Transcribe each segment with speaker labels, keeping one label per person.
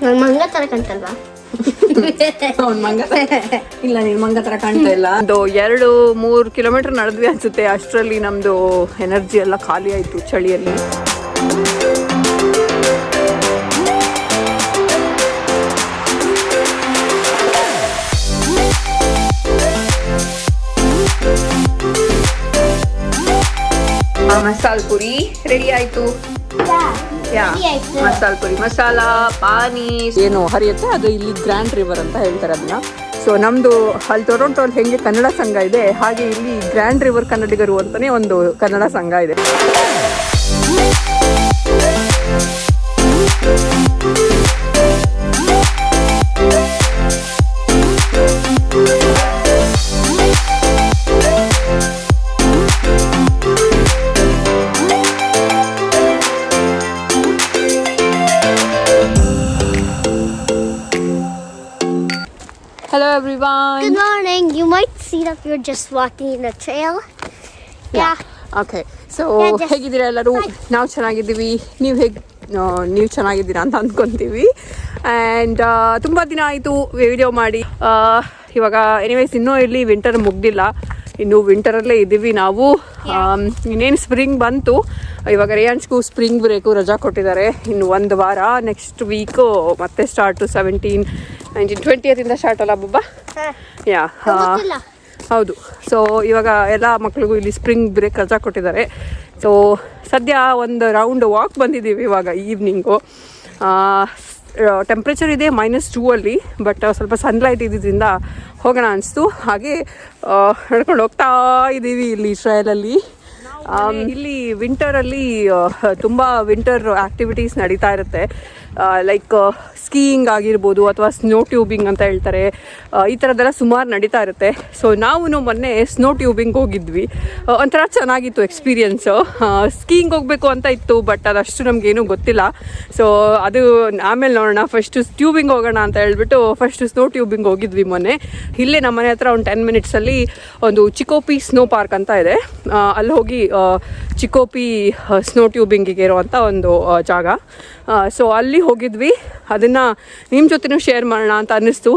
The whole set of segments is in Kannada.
Speaker 1: ನಾನು ಮಂಗ ತರ ಕಾಣ್ತಲ್ವಾ?
Speaker 2: ಅವ್ನು ಮಂಗ ಇಲ್ಲ, ನೀನು ಮಂಗ ತರ ಕಾಣ್ತಾ ಇಲ್ಲ. ಒಂದು 2-3 ಕಿಲೋಮೀಟರ್ ನಡೆದ್ವಿ ಅನ್ಸುತ್ತೆ. ಅಷ್ಟರಲ್ಲಿ ನಮ್ದು ಎನರ್ಜಿ ಎಲ್ಲ ಖಾಲಿ ಆಯ್ತು ಚಳಿಯಲ್ಲಿ. ಮಸಾಲ ಪುರಿ ರೆಡಿ ಆಯ್ತು. ಮಸಾಲ ಪುರಿ, ಮಸಾಲ ಪಾನಿ ಏನು ಹರಿಯುತ್ತೆ ಅದು ಇಲ್ಲಿ ಗ್ರ್ಯಾಂಡ್ ರಿವರ್ ಅಂತ ಹೇಳ್ತಾರೆ ಅದನ್ನ. ಸೊ ನಮ್ದು ಅಲ್ಲಿ ಟೊರೊಂಟೋಲ್ಲಿ ಹೆಂಗೆ ಕನ್ನಡ ಸಂಘ ಇದೆ ಹಾಗೆ ಇಲ್ಲಿ ಗ್ರ್ಯಾಂಡ್ ರಿವರ್ ಕನ್ನಡಿಗರು ಅಂತಾನೆ ಒಂದು ಕನ್ನಡ ಸಂಘ ಇದೆ. Hello everyone.
Speaker 1: Good morning. You might see that we're just walking in the trail. Yeah.
Speaker 2: Okay. So ಹೇಗಿದ್ದೀರಾ ಎಲ್ಲರೂ? ನಾವು ಚೆನ್ನಾಗಿದ್ದೀವಿ. ನೀವು ಚೆನ್ನಾಗಿದ್ದೀರಾ ಅಂತ ಅಂದ್ಕೊತೀವಿ. ಆ್ಯಂಡ್ ತುಂಬ ದಿನ ಆಯಿತು ವಿಡಿಯೋ ಮಾಡಿ. ಇವಾಗ ಎನಿವೇಸ್ ಇನ್ನೂ ಇಲ್ಲಿ ವಿಂಟರ್ ಮುಗ್ದಿಲ್ಲ, ಇನ್ನು ವಿಂಟರಲ್ಲೇ ಇದ್ದೀವಿ ನಾವು. ಇನ್ನೇನು ಸ್ಪ್ರಿಂಗ್ ಬಂತು, ಇವಾಗ ರೇಯಾನ್ಸ್ಗೂ ಸ್ಪ್ರಿಂಗ್ ಬ್ರೇಕು ರಜಾ ಕೊಟ್ಟಿದ್ದಾರೆ. ಇನ್ನು 1 ವಾರ, ನೆಕ್ಸ್ಟ್ ವೀಕು ಮತ್ತೆ ಸ್ಟಾರ್ಟು 17, 19, 20th ಸ್ಟಾರ್ಟ್ ಅಲ್ಲ ಬಬ್ಬಾ? ಯಾ ಹೌದು. ಸೊ ಇವಾಗ ಎಲ್ಲ ಮಕ್ಳಿಗೂ ಇಲ್ಲಿ ಸ್ಪ್ರಿಂಗ್ ಬ್ರೇಕ್ ರಜಾ ಕೊಟ್ಟಿದ್ದಾರೆ. ಸೊ ಸದ್ಯ ಒಂದು ರೌಂಡ್ ವಾಕ್ ಬಂದಿದ್ದೀವಿ ಇವಾಗ ಈವ್ನಿಂಗು. ಟೆಂಪ್ರೇಚರ್ ಇದೆ -2 ಅಲ್ಲಿ, ಬಟ್ ಸ್ವಲ್ಪ ಸನ್ಲೈಟ್ ಇದ್ದಿದ್ದರಿಂದ ಹೋಗೋಣ ಅನಿಸ್ತು. ಹಾಗೆ ನಡ್ಕೊಂಡು ಹೋಗ್ತಾ ಇದ್ದೀವಿ ಇಲ್ಲಿ ಇಸ್ರಾಯೇಲಲ್ಲಿ. ಇಲ್ಲಿ ವಿಂಟರಲ್ಲಿ ತುಂಬ ವಿಂಟರ್ ಆ್ಯಕ್ಟಿವಿಟೀಸ್ ನಡೀತಾ ಇರುತ್ತೆ. ಲೈಕ್ ಸ್ಕೀಯಿಂಗ್ ಆಗಿರ್ಬೋದು ಅಥವಾ ಸ್ನೋ ಟ್ಯೂಬಿಂಗ್ ಅಂತ ಹೇಳ್ತಾರೆ, ಈ ಥರದ್ದೆಲ್ಲ ಸುಮಾರು ನಡೀತಾ ಇರುತ್ತೆ. ಸೊ ನಾವು ಮೊನ್ನೆ ಸ್ನೋ ಟ್ಯೂಬಿಂಗ್ ಹೋಗಿದ್ವಿ. ಒಂಥರ ಚೆನ್ನಾಗಿತ್ತು ಎಕ್ಸ್ಪೀರಿಯನ್ಸು. ಸ್ಕೀಯಿಂಗ್ ಹೋಗಬೇಕು ಅಂತ ಇತ್ತು, ಬಟ್ ಅದಷ್ಟು ನಮಗೇನೂ ಗೊತ್ತಿಲ್ಲ. ಸೊ ಅದು ಆಮೇಲೆ ನೋಡೋಣ, ಫಸ್ಟು ಟ್ಯೂಬಿಂಗ್ ಹೋಗೋಣ ಅಂತ ಹೇಳ್ಬಿಟ್ಟು ಫಸ್ಟು ಸ್ನೋ ಟ್ಯೂಬಿಂಗ್ ಹೋಗಿದ್ವಿ ಮೊನ್ನೆ. ಇಲ್ಲೇ ನಮ್ಮ ಮನೆ ಹತ್ರ ಒಂದು 10 ಮಿನಿಟ್ಸಲ್ಲಿ ಒಂದು ಚಿಕೋಪಿ ಸ್ನೋ ಪಾರ್ಕ್ ಅಂತ ಇದೆ. ಅಲ್ಲಿ ಹೋಗಿ ಚಿಕೋಪಿ ಸ್ನೋ ಟ್ಯೂಬಿಂಗಿಗೆ ಇರುವಂಥ ಒಂದು ಜಾಗ. ಸೊ ಅಲ್ಲಿ ಹೋಗಿದ್ವಿ. ಅದನ್ನು ನಿಮ್ಮ ಜೊತೆನೂ ಶೇರ್ ಮಾಡೋಣ ಅಂತ ಅನ್ನಿಸ್ತು.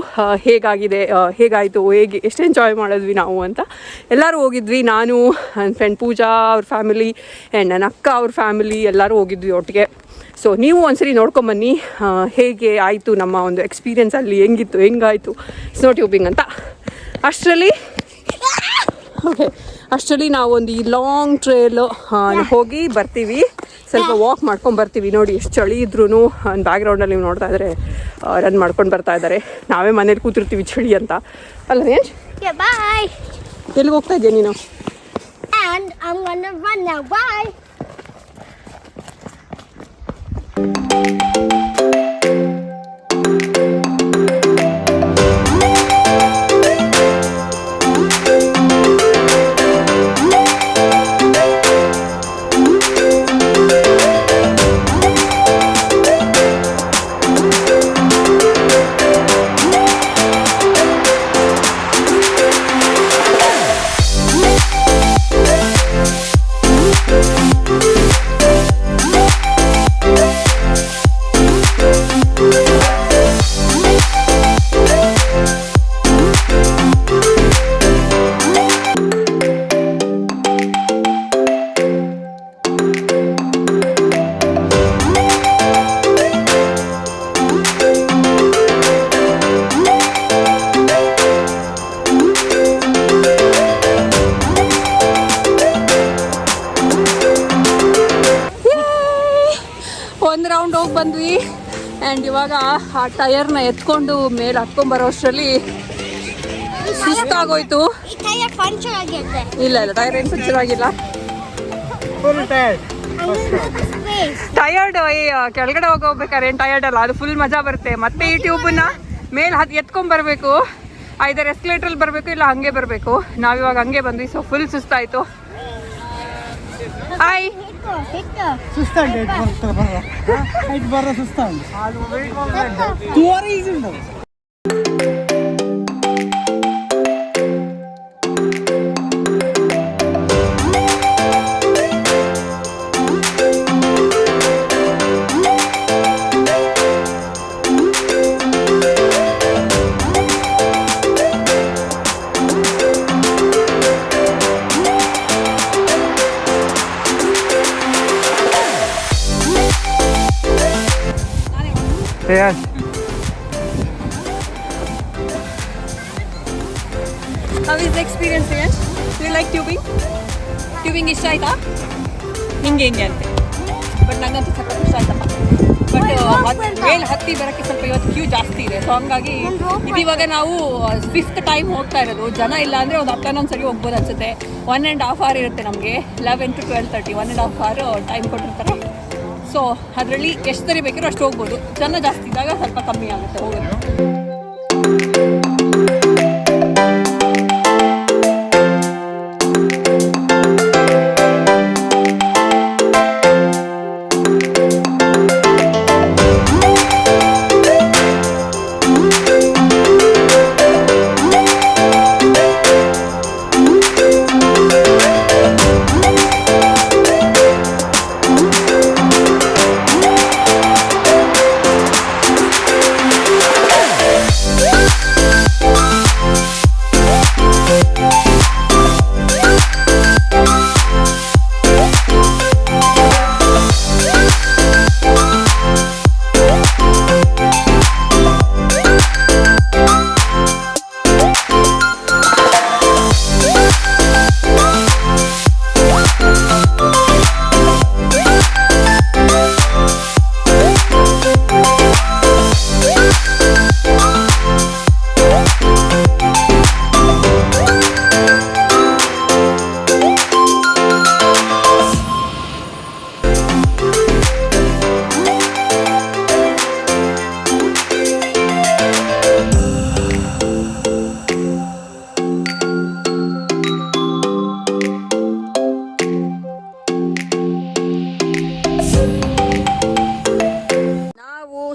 Speaker 2: ಹೇಗಾಯಿತು, ಎಷ್ಟು ಎಂಜಾಯ್ ಮಾಡಿದ್ವಿ ನಾವು ಅಂತ. ಎಲ್ಲರೂ ಹೋಗಿದ್ವಿ, ನಾನು, ನನ್ನ ಫ್ರೆಂಡ್ ಪೂಜಾ ಅವ್ರ ಫ್ಯಾಮಿಲಿ ಆ್ಯಂಡ್ ನನ್ನ ಅಕ್ಕ ಅವ್ರ ಫ್ಯಾಮಿಲಿ ಎಲ್ಲರೂ ಹೋಗಿದ್ವಿ ಒಟ್ಟಿಗೆ. ಸೊ ನೀವು ಒಂದ್ಸರಿ ನೋಡ್ಕೊಂಬನ್ನಿ ಹೇಗೆ ಆಯಿತು ನಮ್ಮ ಒಂದು ಎಕ್ಸ್ಪೀರಿಯೆನ್ಸ್, ಅಲ್ಲಿ ಹೆಂಗಾಯಿತು ಸ್ನೋ ಟ್ಯೂಬಿಂಗ್ ಅಂತ. ಅಷ್ಟರಲ್ಲಿ ನಾವೊಂದು ಈ ಲಾಂಗ್ ಟ್ರೇಲು ಹೋಗಿ ಬರ್ತೀವಿ. ಸ್ವಲ್ಪ ವಾಕ್ ಮಾಡ್ಕೊಂಡು ಬರ್ತೀವಿ. ನೋಡಿ ಎಷ್ಟು ಚಳಿ ಇದ್ರೂ ಬ್ಯಾಕ್ಗ್ರೌಂಡಲ್ಲಿ ನೀವು ನೋಡ್ತಾ ಇದ್ದಾರೆ ರನ್ ಮಾಡ್ಕೊಂಡು ಬರ್ತಾ ಇದ್ದಾರೆ. ನಾವೇ ಮನೇಲಿ ಕೂತಿರ್ತೀವಿ ಚಳಿ ಅಂತ ಅಲ್ಲ ರೇಂಜ್? ಎಲ್ಲಿಗೆ ಹೋಗ್ತಾ ಇದೆಯಾ ನೀನು? ಬಂದ್ವಿ. ಆ್ಯಂಡ್ ಇವಾಗ ಆ ಟಯರ್ನ ಎತ್ಕೊಂಡು ಮೇಲೆ ಹತ್ಕೊಂಡ್ಬರೋ ಅಷ್ಟರಲ್ಲಿ ಸುಸ್ತಾಗೋಯ್ತು. ಇಲ್ಲ ಟೈರ್ ಏನು ಪಂಚರ್ ಆಗಿಲ್ಲ. ಟಯರ್ಡ್ ಕೆಳಗಡೆ ಹೋಗ್ಬೇಕಾದ್ರೆ ಏನು ಟಯರ್ಡ್ ಅಲ್ಲ, ಅದು ಫುಲ್ ಮಜಾ ಬರುತ್ತೆ. ಮತ್ತೆ ಈ ಟ್ಯೂಬನ್ನ ಮೇಲೆ ಎತ್ಕೊಂಡ್ಬರ್ಬೇಕು, ಐದರ್ ಎಸ್ಕಲೇಟ್ರಲ್ಲಿ ಬರಬೇಕು ಇಲ್ಲ ಹಂಗೆ ಬರಬೇಕು. ನಾವಿವಾಗ ಹಂಗೆ ಬಂದ್ವಿ. ಸೊ ಫುಲ್ ಸುಸ್ತಾಯಿತು. Hi
Speaker 3: Reyansh.
Speaker 2: How is the experience, Reyansh? Do you like tubing? Tubing ಇಷ್ಟ ಆಯ್ತಾ? ಹಿಂಗೆ ಅಂತೆ. ಬಟ್ ನಂಗಂತೂ ಸಖತ್ ಇಷ್ಟ ಆಯ್ತಪ್ಪ. ಬಟ್ ಮೇಲೆ ಹತ್ತಿ ಬರೋಕ್ಕೆ ಸ್ವಲ್ಪ ಇವತ್ತು ಕ್ಯೂ ಜಾಸ್ತಿ ಇದೆ. ಸೊ ಹಂಗಾಗಿ ಇದಿವಾಗ ನಾವು 5th ಟೈಮ್ ಹೋಗ್ತಾ ಇರೋದು. ಜನ ಇಲ್ಲ ಅಂದರೆ ಒಂದು 11 ಸರಿ ಹೋಗ್ಬೋದು ಅನ್ಸುತ್ತೆ. 1.5 hour ಇರುತ್ತೆ ನಮಗೆ. 11 to 12:30 1.5 hour ಟೈಮ್ ಕೊಟ್ಟಿರ್ತಾರೆ. ಸೊ ಅದರಲ್ಲಿ ಎಷ್ಟು ಸರಿ ಬೇಕಿರೋ ಅಷ್ಟು ಹೋಗ್ಬೋದು. ಜನ ಜಾಸ್ತಿ ಇದ್ದಾಗ ಸ್ವಲ್ಪ ಕಮ್ಮಿ ಆಗುತ್ತೆ ಹೋಗೋದು.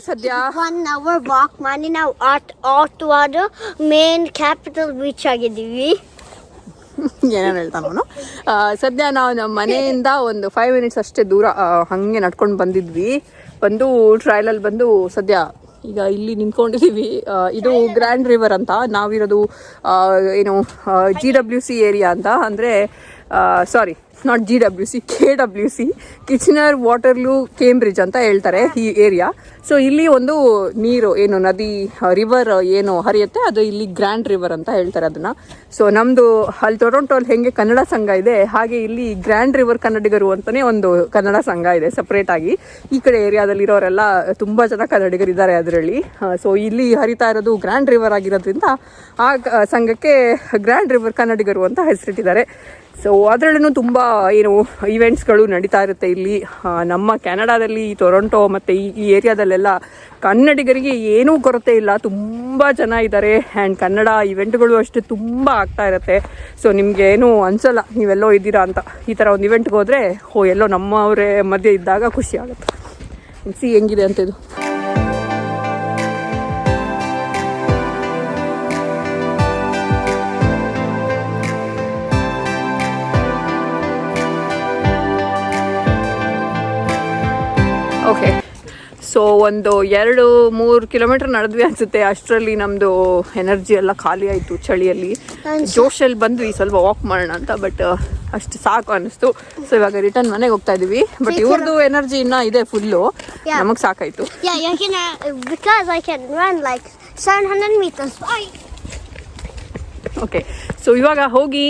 Speaker 2: ಸದ್ಯ
Speaker 1: 1 hour ವಾಕ್ ಮಾಡಿ ನಾವು ಆಟವಾದ ಮೇನ್ ಕ್ಯಾಪಿಟಲ್ ರೀಚ್ ಆಗಿದ್ದೀವಿ.
Speaker 2: ಏನೇನು ಹೇಳ್ತಾನ ಅವನು. ಸದ್ಯ ನಾವು ನಮ್ಮ ಮನೆಯಿಂದ ಒಂದು 5 minutes ಅಷ್ಟೇ ದೂರ ಹಾಗೆ ನಡ್ಕೊಂಡು ಬಂದಿದ್ವಿ. ಬಂದು ಟ್ರಯಲಲ್ಲಿ ಬಂದು ಸದ್ಯ ಈಗ ಇಲ್ಲಿ ನಿಂತ್ಕೊಂಡಿದ್ದೀವಿ. ಇದು ಗ್ರ್ಯಾಂಡ್ ರಿವರ್ ಅಂತ. ನಾವಿರೋದು ಏನು GWC ಏರಿಯಾ ಅಂತ, ಅಂದರೆ sorry not GWC, KWC, Kitchener Waterloo Cambridge ಅಂತ ಹೇಳ್ತಾರೆ ಈ ಏರಿಯಾ. ಸೊ ಇಲ್ಲಿ ಒಂದು ನೀರು ಏನು ನದಿ ರಿವರ್ ಏನು ಹರಿಯುತ್ತೆ ಅದು ಇಲ್ಲಿ ಗ್ರ್ಯಾಂಡ್ ರಿವರ್ ಅಂತ ಹೇಳ್ತಾರೆ ಅದನ್ನು. ಸೊ ನಮ್ಮದು ಅಲ್ಲಿ ಟೊರೊಂಟೋಲ್ಲಿ ಹೆಂಗೆ ಕನ್ನಡ ಸಂಘ ಇದೆ ಹಾಗೆ ಇಲ್ಲಿ ಗ್ರ್ಯಾಂಡ್ ರಿವರ್ ಕನ್ನಡಿಗರು ಅಂತಲೇ ಒಂದು ಕನ್ನಡ ಸಂಘ ಇದೆ ಸಪ್ರೇಟಾಗಿ. ಈ ಕಡೆ ಏರಿಯಾದಲ್ಲಿರೋರೆಲ್ಲ ತುಂಬ ಜನ ಕನ್ನಡಿಗರಿದ್ದಾರೆ ಅದರಲ್ಲಿ. ಸೊ ಇಲ್ಲಿ ಹರಿತಾ ಇರೋದು ಗ್ರ್ಯಾಂಡ್ ರಿವರ್ ಆಗಿರೋದ್ರಿಂದ ಆ ಸಂಘಕ್ಕೆ ಗ್ರ್ಯಾಂಡ್ ರಿವರ್ ಕನ್ನಡಿಗರು ಅಂತ ಹೆಸರಿಟ್ಟಿದ್ದಾರೆ. ಸೊ ಅದರಲ್ಲೂ ತುಂಬ ಏನು ಈವೆಂಟ್ಸ್ಗಳು ನಡೀತಾ ಇರುತ್ತೆ ಇಲ್ಲಿ. ನಮ್ಮ ಕೆನಡಾದಲ್ಲಿ ಟೊರೊಂಟೊ ಮತ್ತು ಈ ಏರಿಯಾದಲ್ಲೆಲ್ಲ ಕನ್ನಡಿಗರಿಗೆ ಏನೂ ಕೊರತೆ ಇಲ್ಲ, ತುಂಬ ಜನ ಇದ್ದಾರೆ. ಆ್ಯಂಡ್ ಕನ್ನಡ ಇವೆಂಟ್ಗಳು ಅಷ್ಟೇ ತುಂಬ ಆಗ್ತಾ ಇರುತ್ತೆ. ಸೊ ನಿಮಗೆ ಏನೂ ಅನಿಸಲ್ಲ ನೀವೆಲ್ಲೋ ಇದ್ದೀರಾ ಅಂತ. ಈ ಥರ ಒಂದು ಇವೆಂಟ್ಗೆ ಹೋದರೆ ಎಲ್ಲೋ ನಮ್ಮವರೇ ಮಧ್ಯೆ ಇದ್ದಾಗ ಖುಷಿ ಆಗುತ್ತೆ. ಸಿ ಹೆಂಗಿದೆ ಅಂತ ಇದು. ಓಕೆ, ಸೊ ಒಂದು 2-3 ಕಿಲೋಮೀಟರ್ ನಡೆದ್ವಿ ಅನಿಸುತ್ತೆ. ಅಷ್ಟರಲ್ಲಿ ನಮ್ಮದು ಎನರ್ಜಿ ಎಲ್ಲ ಖಾಲಿ ಆಯಿತು ಚಳಿಯಲ್ಲಿ. ಜೋಶಲ್ಲಿ ಬಂದ್ವಿ ಸ್ವಲ್ಪ ವಾಕ್ ಮಾಡೋಣ ಅಂತ, ಬಟ್ ಅಷ್ಟು ಸಾಕು ಅನ್ನಿಸ್ತು. ಸೊ ಇವಾಗ ರಿಟರ್ನ್ ಮನೆಗೆ ಹೋಗ್ತಾ ಇದ್ದೀವಿ. ಬಟ್ ಇವ್ರದ್ದು ಎನರ್ಜಿ ಇನ್ನೂ ಇದೆ ಫುಲ್ಲು, ನಮಗೆ ಸಾಕಾಯಿತು. ಓಕೆ, ಸೊ ಇವಾಗ ಹೋಗಿ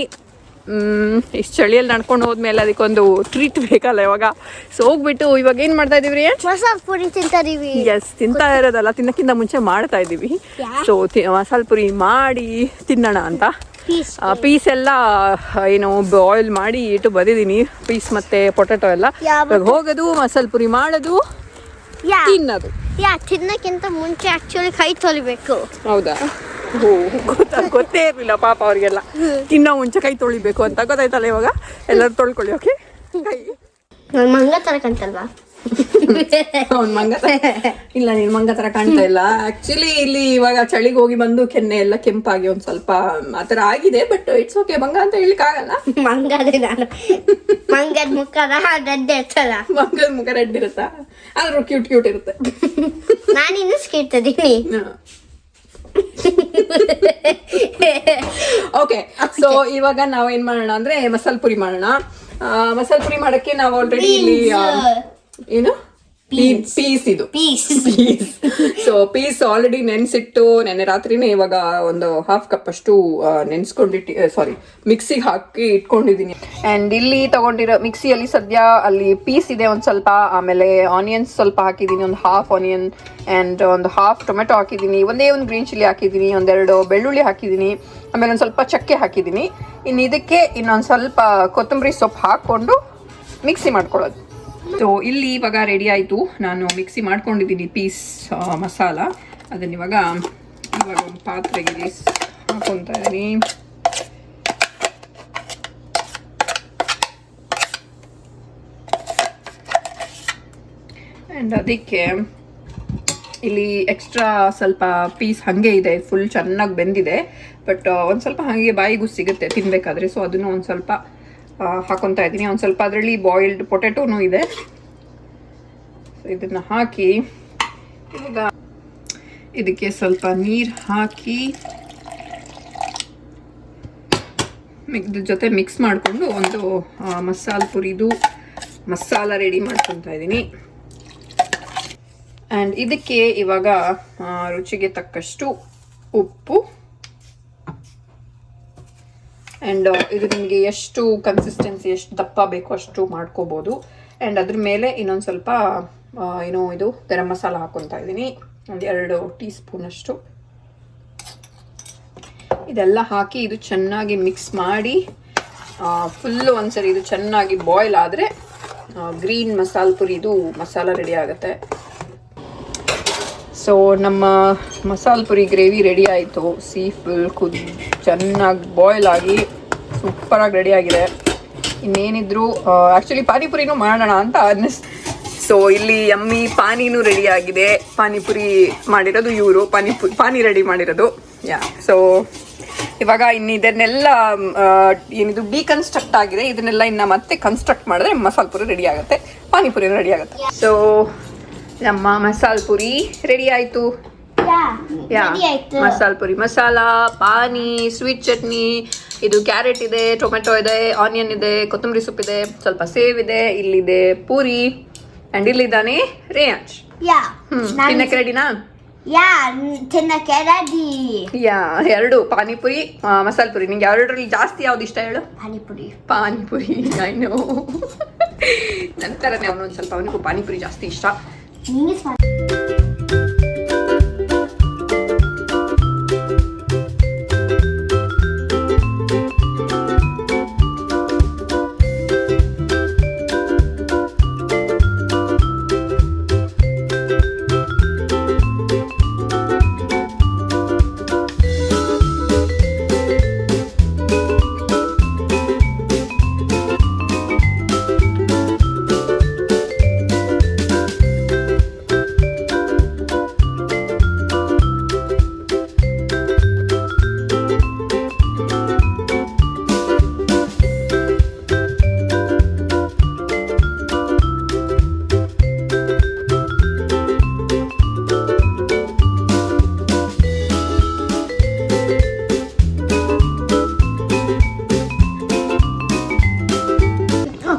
Speaker 2: ಇಷ್ಟು ಚಳಿಯಲ್ಲಿ ನಡ್ಕೊಂಡು ಹೋದ್ಮೇಲೆ ಅದಕ್ಕೊಂದು ಟ್ರೀಟ್ ಬೇಕಲ್ಲ ಇವಾಗ. ಸೊ ಹೋಗ್ಬಿಟ್ಟು ಇವಾಗ ಏನು ಮಾಡ್ತಾ ಇದೀವಿ?
Speaker 1: ಮಸಾಲ ಪುರಿ ತಿಂತಾ ಇದೀವಿ.
Speaker 2: ಎಸ್, ತಿಂತಾ ಇರೋದಲ್ಲ, ತಿನ್ನಕ್ಕಿಂತ ಮುಂಚೆ ಮಾಡ್ತಾ ಇದ್ದೀವಿ. ಸೊ ಮಸಾಲ ಪುರಿ ಮಾಡಿ ತಿನ್ನೋಣ ಅಂತ. ಪೀಸ್ ಎಲ್ಲ ಏನು ಬಾಯ್ಲ್ ಮಾಡಿ ಇಟ್ಟು ಬಂದಿದ್ದೀನಿ, ಪೀಸ್ ಮತ್ತೆ ಪೊಟ್ಯಾಟೊ ಎಲ್ಲ. ಇವಾಗ ಹೋಗೋದು, ಮಸಾಲ ಪುರಿ ಮಾಡೋದು, ತಿನ್ನೋದು.
Speaker 1: ತಿನ್ನಕ್ಕಿಂತ ಮುಂಚೆ ಆಕ್ಚುಲಿ ಕೈ ತೊಳಿಬೇಕು.
Speaker 2: ಹೌದಾ? ಗೊತ್ತೇ ಇರಲಿಲ್ಲ ಪಾಪ ಅವ್ರಿಗೆಲ್ಲ. ತಿನ್ನೋ ಮುಂಚೆ ಕೈ ತೊಳಿಬೇಕು ಅಂತ ಗೊತ್ತಾಯ್ತಲ್ಲ. ಇವಾಗ ಎಲ್ಲರೂ ತೊಳ್ಕೊಳ್ಳಿ. ಓಕೆ,
Speaker 1: ಮಂಗ ತರ ಕಾಣ್ತಲ್ವಾ?
Speaker 2: ಅವ್ನು ಮಂಗ ಇಲ್ಲ, ನೀನು ಮಂಗ ತರ ಕಾಣ್ತಾ ಇಲ್ಲ. ಆಕ್ಚುಲಿ ಇಲ್ಲಿ ಇವಾಗ ಚಳಿಗೆ ಹೋಗಿ ಬಂದು ಕೆನ್ನೆ ಎಲ್ಲ ಕೆಂಪಾಗಿ ಒಂದ್ ಸ್ವಲ್ಪ ಆತರ ಆಗಿದೆ. ಬಟ್ ಇಟ್ಸ್ ಓಕೆ, ಮಂಗ ಅಂತ ಹೇಳಿಕ್ ಆಗಲ್ಲ.
Speaker 1: ಮಂಗ ನಾನು ಮಂಗದ ಮುಖ ರೆಡ್ ಇರ್ತದ.
Speaker 2: ಮಂಗದ ಮುಖ ರೆಡ್ ಇರುತ್ತಾ? ಆದ್ರೂ ಕ್ಯೂಟ್ ಕ್ಯೂಟ್ ಇರುತ್ತೆ.
Speaker 1: ನಾನು ಇನ್ನೂ ಸ್ಕೀರ್ತಿದ್ದೀನಿ.
Speaker 2: ಓಕೆ, ಸೊ ಇವಾಗ ನಾವ್ ಏನ್ ಮಾಡೋಣ ಅಂದ್ರೆ ಮಸಾಲ ಪುರಿ ಮಾಡೋಣ. ಮಸಾಲ ಪುರಿ ಮಾಡಕ್ಕೆ ನಾವು ಆಲ್ರೆಡಿ ಇಲ್ಲಿ ಏನು ಪೀಸ್, ಇದು ಪೀಸ್ ಪೀಸ್ ಆಲ್ರೆಡಿ ನೆನೆಸಿಟ್ಟು ನೆನ್ನೆ ರಾತ್ರಿನೇ ಇವಾಗ ಒಂದು 1/2 ಕಪ್ ಅಷ್ಟು ಮಿಕ್ಸಿಗೆ ಹಾಕಿ ಇಟ್ಕೊಂಡಿದ್ದೀನಿ. ಆ್ಯಂಡ್ ಇಲ್ಲಿ ತಗೊಂಡಿರೋ ಮಿಕ್ಸಿಯಲ್ಲಿ ಸದ್ಯ ಅಲ್ಲಿ ಪೀಸ್ ಇದೆ ಒಂದು ಸ್ವಲ್ಪ, ಆಮೇಲೆ ಆನಿಯನ್ಸ್ ಸ್ವಲ್ಪ ಹಾಕಿದ್ದೀನಿ, ಒಂದು 1/2 ಆನಿಯನ್ ಆ್ಯಂಡ್ ಒಂದು 1/2 ಟೊಮೆಟೊ ಹಾಕಿದ್ದೀನಿ, ಒಂದೇ ಒಂದು ಗ್ರೀನ್ ಚಿಲ್ಲಿ ಹಾಕಿದ್ದೀನಿ, 2 ಬೆಳ್ಳುಳ್ಳಿ ಹಾಕಿದ್ದೀನಿ, ಆಮೇಲೆ ಒಂದು ಸ್ವಲ್ಪ ಚಕ್ಕೆ ಹಾಕಿದ್ದೀನಿ. ಇನ್ನು ಇದಕ್ಕೆ ಇನ್ನೊಂದು ಸ್ವಲ್ಪ ಕೊತ್ತಂಬರಿ ಸೊಪ್ಪು ಹಾಕ್ಕೊಂಡು ಮಿಕ್ಸಿ ಮಾಡ್ಕೊಳ್ಳೋದು. ಸೊ ಇಲ್ಲಿ ಇವಾಗ ರೆಡಿ ಆಯಿತು. ನಾನು ಮಿಕ್ಸಿ ಮಾಡ್ಕೊಂಡಿದ್ದೀನಿ ಪೀಸ್ ಮಸಾಲ. ಅದನ್ನು ಇವಾಗ ಒಂದು ಪಾತ್ರೆಗೆ ಹಾಕೊತಾ ಇದ್ದೀನಿ. ಆ್ಯಂಡ್ ಅದಕ್ಕೆ ಇಲ್ಲಿ ಎಕ್ಸ್ಟ್ರಾ ಸ್ವಲ್ಪ ಪೀಸ್ ಹಾಗೆ ಇದೆ, ಫುಲ್ ಚೆನ್ನಾಗಿ ಬೆಂದಿದೆ, ಬಟ್ ಒಂದು ಸ್ವಲ್ಪ ಹಾಗೆ ಬಾಯಿಗೂ ಸಿಗುತ್ತೆ ತಿನ್ನಬೇಕಾದ್ರೆ. ಸೊ ಅದನ್ನು ಒಂದು ಸ್ವಲ್ಪ ಹಾಕೊತಾ ಇದ್ದೀನಿ. ಒಂದು ಸ್ವಲ್ಪ ಅದರಲ್ಲಿ ಬಾಯ್ಲ್ಡ್ ಪೊಟೆಟೋನು ಇದೆ. ಸೊ ಇದನ್ನು ಹಾಕಿ ಇವಾಗ ಇದಕ್ಕೆ ಸ್ವಲ್ಪ ನೀರು ಹಾಕಿ ಇದ್ರ ಜೊತೆ ಮಿಕ್ಸ್ ಮಾಡಿಕೊಂಡು ಒಂದು ಮಸಾಲ ಪುರಿದು ಮಸಾಲ ರೆಡಿ ಮಾಡ್ಕೊತಾ ಇದ್ದೀನಿ. ಆ್ಯಂಡ್ ಇದಕ್ಕೆ ಇವಾಗ ರುಚಿಗೆ ತಕ್ಕಷ್ಟು ಉಪ್ಪು, ಆ್ಯಂಡ್ ಇದು ನಿಮಗೆ ಎಷ್ಟು ಕನ್ಸಿಸ್ಟೆನ್ಸಿ ಎಷ್ಟು ದಪ್ಪ ಬೇಕೋ ಅಷ್ಟು ಮಾಡ್ಕೋಬೋದು. ಆ್ಯಂಡ್ ಅದ್ರ ಮೇಲೆ ಇನ್ನೊಂದು ಸ್ವಲ್ಪ ಇದು ಗರಂ ಮಸಾಲ ಹಾಕ್ಕೊತಾ ಇದ್ದೀನಿ, ಒಂದು 2 ಟೀ ಸ್ಪೂನ್ ಅಷ್ಟು. ಇದೆಲ್ಲ ಹಾಕಿ ಇದು ಚೆನ್ನಾಗಿ ಮಿಕ್ಸ್ ಮಾಡಿ ಫುಲ್ಲು ಒಂದ್ಸರಿ ಇದು ಚೆನ್ನಾಗಿ ಬಾಯ್ಲ್ ಆದರೆ ಗ್ರೀನ್ ಮಸಾಲ ಪುರಿದು ಮಸಾಲ ರೆಡಿ ಆಗುತ್ತೆ. ಸೊ ನಮ್ಮ ಮಸಾಲ ಪುರಿ ಗ್ರೇವಿ ರೆಡಿ ಆಯಿತು. ಫುಲ್ ಚೆನ್ನಾಗಿ ಬಾಯ್ಲ್ ಆಗಿ ಸೂಪರಾಗಿ ರೆಡಿ ಆಗಿದೆ. ಇನ್ನೇನಿದ್ರು ಆ್ಯಕ್ಚುಲಿ ಪಾನಿಪುರಿನೂ ಮಾಡೋಣ ಅಂತ ಅನ್ನಿಸ್ತು. ಸೊ ಇಲ್ಲಿ ಯಮ್ಮಿ ಪಾನಿನೂ ರೆಡಿ ಆಗಿದೆ. ಪಾನಿಪುರಿ ಮಾಡಿರೋದು ಇವರು, ಪಾನಿ ರೆಡಿ ಮಾಡಿರೋದು. ಸೊ ಇವಾಗ ಇನ್ನು ಇದನ್ನೆಲ್ಲ ಏನಿದು ಡಿಕನ್ಸ್ಟ್ರಕ್ಟ್ ಆಗಿದೆ, ಇದನ್ನೆಲ್ಲ ಇನ್ನು ಮತ್ತೆ ಕನ್ಸ್ಟ್ರಕ್ಟ್ ಮಾಡಿದ್ರೆ ಮಸಾಲ ಪುರಿ ರೆಡಿ ಆಗುತ್ತೆ, ಪಾನಿಪುರಿ ರೆಡಿ ಆಗುತ್ತೆ. ಸೊ ನಮ್ಮ ಮಸಾಲ ಪುರಿ ರೆಡಿ ಆಯಿತು. ಮಸಾಲ ಪುರಿ ಮಸಾಲ, ಪಾನಿ, ಸ್ವೀಟ್ ಚಟ್ನಿ, ಇದು ಕ್ಯಾರೆಟ್ ಇದೆ, ಟೊಮೆಟೊ ಇದೆ, ಆನಿಯನ್ ಇದೆ, ಕೊತ್ತಂಬರಿ ಸೊಪ್ಪಿದೆ, ಸ್ವಲ್ಪ ಸೇವ್ ಇದೆ, ಇಲ್ಲಿದೆ ಪೂರಿ, ಆ್ಯಂಡ್ ಇಲ್ಲಿದ್ದಾನೆ ರೇಯಾಂಶ್. ತಿನ್ನಕ್ಕೆ ರೆಡಿನಾ? ಯಾ 2 ಪಾನಿಪುರಿ, ಮಸಾಲ ಪುರಿ. ನಿಂಗೆ ಎರಡರಲ್ಲಿ ಜಾಸ್ತಿ ಯಾವ್ದು ಇಷ್ಟ ಹೇಳು? ಪಾನಿಪುರಿ. ಐನೋ ನಂತರನೇ ಅವನೊಂದು ಸ್ವಲ್ಪ ಅವನಿಗೂ ಪಾನಿಪುರಿ ಜಾಸ್ತಿ ಇಷ್ಟ.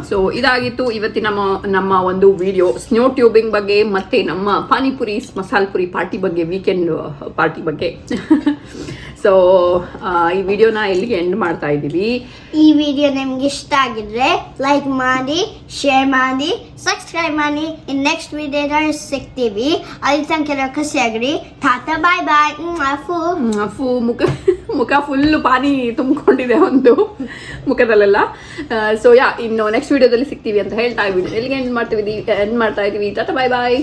Speaker 2: ಸೊ ಇದಾಗಿತ್ತು ಇವತ್ತಿನ ನಮ್ಮ ಒಂದು ವಿಡಿಯೋ ಸ್ನೋ ಟ್ಯೂಬಿಂಗ್ ಬಗ್ಗೆ ಮತ್ತೆ ನಮ್ಮ ಪಾನಿಪುರಿ ಮಸಾಲ ಪುರಿ ಪಾರ್ಟಿ ಬಗ್ಗೆ, ವೀಕೆಂಡ್ ಪಾರ್ಟಿ ಬಗ್ಗೆ. ಸೊ ಈ ವಿಡಿಯೋನ ಎಲ್ಲಿಗೆ ಎಂಡ್ ಮಾಡ್ತಾ ಇದ್ದೀವಿ.
Speaker 1: ಈ ವಿಡಿಯೋ ನಿಮ್ಗೆ ಇಷ್ಟ ಆಗಿದ್ರೆ ಲೈಕ್ ಮಾಡಿ, ಶೇರ್ ಮಾಡಿ, ಸಬ್ಸ್ಕ್ರೈಬ್ ಮಾಡಿ. ಇನ್ ನೆಕ್ಸ್ಟ್ ವಿಡಿಯೋದಲ್ಲಿ ಸಿಗ್ತೀವಿ. ಅಲ್ಲಿ ತನಕ ಖುಷಿಯಾಗ್ರಿ. ಟಾಟಾ, ಬಾಯ್ ಬಾಯ್.
Speaker 2: ಅಫು ಮುಖ ಫುಲ್ಲು ಪಾನಿ ತುಂಬಿಕೊಂಡಿದೆ ಒಂದು ಮುಖದಲ್ಲೆಲ್ಲ. ಸೊ ಇನ್ನು ನೆಕ್ಸ್ಟ್ ವಿಡಿಯೋದಲ್ಲಿ ಸಿಗ್ತೀವಿ ಅಂತ ಹೇಳ್ತಾ ವಿಡಿಯೋ ಎಲ್ಲಿಗೆ ಎಂಡ್ ಮಾಡ್ತಾ ಇದೀವಿ. ಟಾಟಾ, ಬಾಯ್ ಬಾಯ್.